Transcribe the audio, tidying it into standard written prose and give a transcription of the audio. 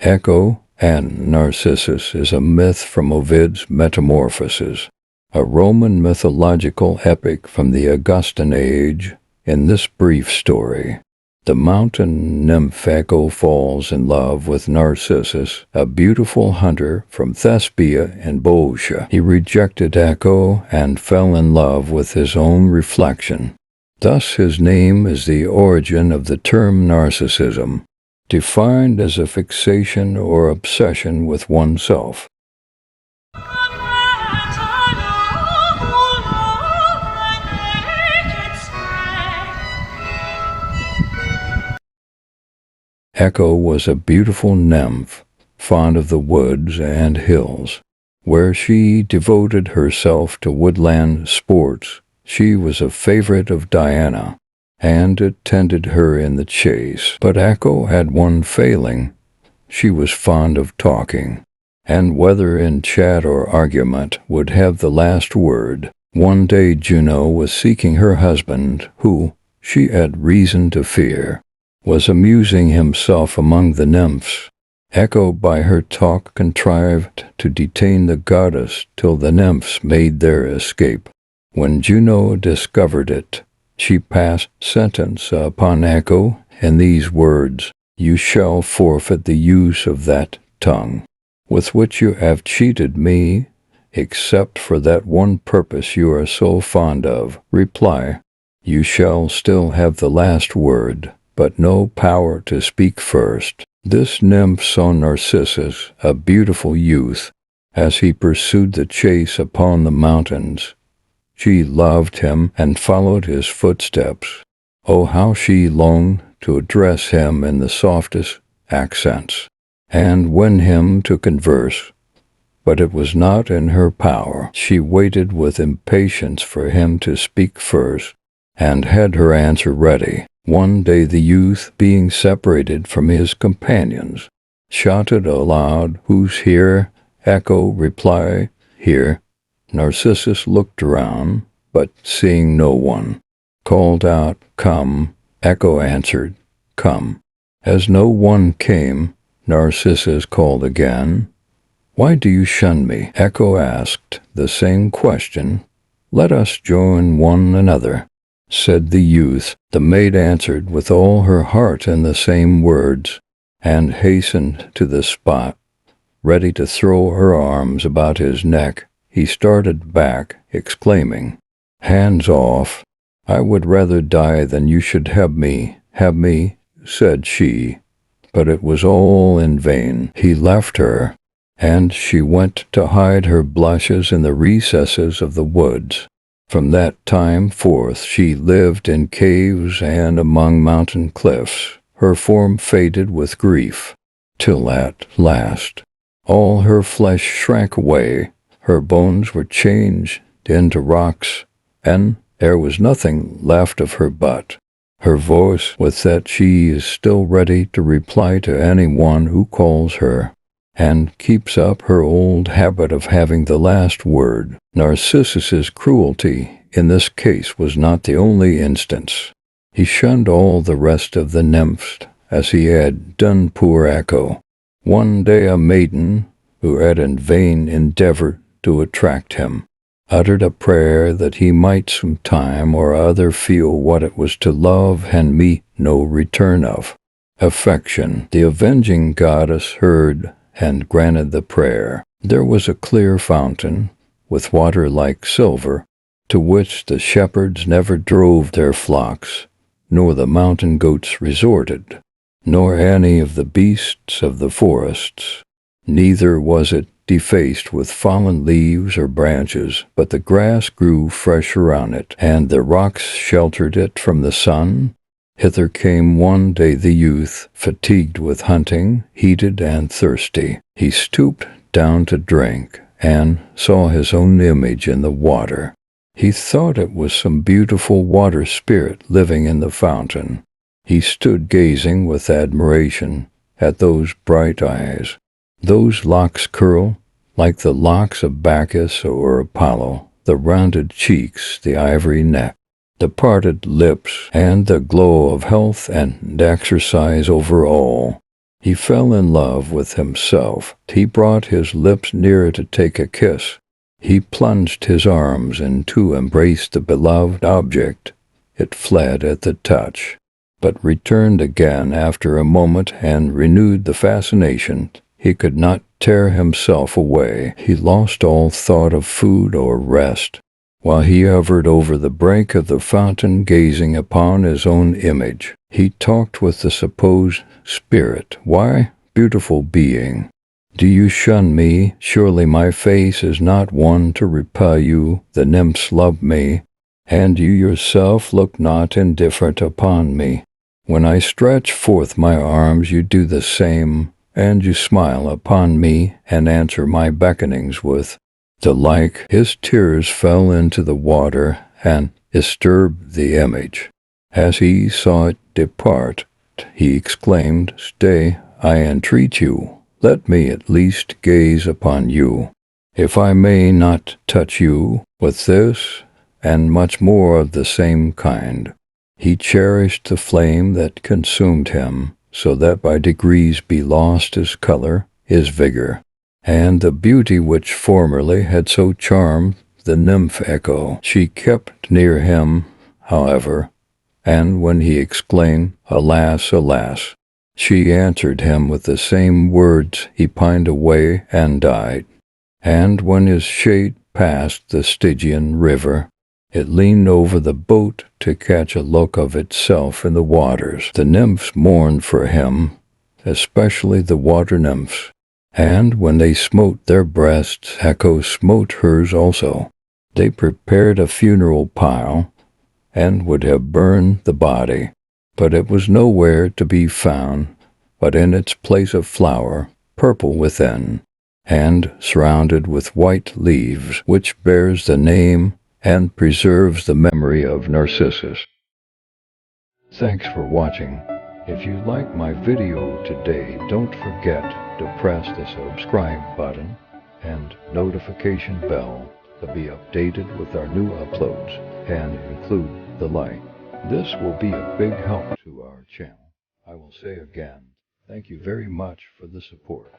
Echo and Narcissus is a myth from Ovid's Metamorphoses, a Roman mythological epic from the Augustan age. In this brief story, the mountain nymph Echo falls in love with Narcissus, a beautiful hunter from Thespia in Boeotia. He rejected Echo and fell in love with his own reflection. Thus his name is the origin of the term narcissism, defined as a fixation or obsession with oneself. Echo was a beautiful nymph, fond of the woods and hills, where she devoted herself to woodland sports. She was a favorite of Diana, and attended her in the chase. But Echo had one failing. She was fond of talking, and whether in chat or argument would have the last word. One day Juno was seeking her husband, who, she had reason to fear, was amusing himself among the nymphs. Echo by her talk contrived to detain the goddess till the nymphs made their escape. When Juno discovered it, she passed sentence upon Echo in these words: "You shall forfeit the use of that tongue, with which you have cheated me, except for that one purpose you are so fond of. Reply, you shall still have the last word, but no power to speak first." This nymph saw Narcissus, a beautiful youth, as he pursued the chase upon the mountains. She loved him and followed his footsteps. Oh, how she longed to address him in the softest accents, and win him to converse. But it was not in her power. She waited with impatience for him to speak first, and had her answer ready. One day the youth, being separated from his companions, shouted aloud, "Who's here?" Echo replied, "Here." Narcissus looked around, but seeing no one, called out, "Come." Echo answered, "Come." As no one came, Narcissus called again. "Why do you shun me?" Echo asked the same question. "Let us join one another," said the youth. The maid answered with all her heart in the same words, and hastened to the spot, ready to throw her arms about his neck. He started back, exclaiming, "Hands off! I would rather die than you should have me, said she. But it was all in vain. He left her, and she went to hide her blushes in the recesses of the woods. From that time forth she lived in caves and among mountain cliffs. Her form faded with grief, till at last all her flesh shrank away. Her bones were changed into rocks, and there was nothing left of her but her voice, with that she is still ready to reply to anyone who calls her, and keeps up her old habit of having the last word. Narcissus's cruelty in this case was not the only instance. He shunned all the rest of the nymphs, as he had done poor Echo. One day a maiden, who had in vain endeavored to attract him, uttered a prayer that he might some time or other feel what it was to love and meet no return of affection. The avenging goddess heard and granted the prayer. There was a clear fountain, with water like silver, to which the shepherds never drove their flocks, nor the mountain goats resorted, nor any of the beasts of the forests. Neither was it defaced with fallen leaves or branches, but the grass grew fresh around it, and the rocks sheltered it from the sun. Hither came one day the youth, fatigued with hunting, heated and thirsty. He stooped down to drink, and saw his own image in the water. He thought it was some beautiful water spirit living in the fountain. He stood gazing with admiration at those bright eyes. Those locks curl like the locks of Bacchus or Apollo, the rounded cheeks, the ivory neck, the parted lips, and the glow of health and exercise over all. He fell in love with himself. He brought his lips nearer to take a kiss. He plunged his arms in to embrace the beloved object. It fled at the touch, but returned again after a moment and renewed the fascination. He could not tear himself away. He lost all thought of food or rest, while he hovered over the brink of the fountain, gazing upon his own image. He talked with the supposed spirit. "Why, beautiful being, do you shun me? Surely my face is not one to repel you. The nymphs love me, and you yourself look not indifferent upon me. When I stretch forth my arms, you do the same, and you smile upon me and answer my beckonings with the like." His tears fell into the water and disturbed the image. As he saw it depart, he exclaimed, "Stay, I entreat you. Let me at least gaze upon you. If I may not touch you with this and much more of the same kind." He cherished the flame that consumed him, so that by degrees be lost his color, his vigor, and the beauty which formerly had so charmed the nymph Echo. She kept near him, however, and when he exclaimed, "Alas, alas," she answered him with the same words. He pined away and died. And when his shade passed the Stygian river, it leaned over the boat to catch a look of itself in the waters. The nymphs mourned for him, especially the water nymphs, and when they smote their breasts, Echo smote hers also. They prepared a funeral pile, and would have burned the body, but it was nowhere to be found, but in its place of flower, purple within, and surrounded with white leaves, which bears the name and preserves the memory of Narcissus. Thanks for watching. If you like my video today, don't forget to press the subscribe button and notification bell to be updated with our new uploads, and include the like. This will be a big help to our channel. I will say again, thank you very much for the support.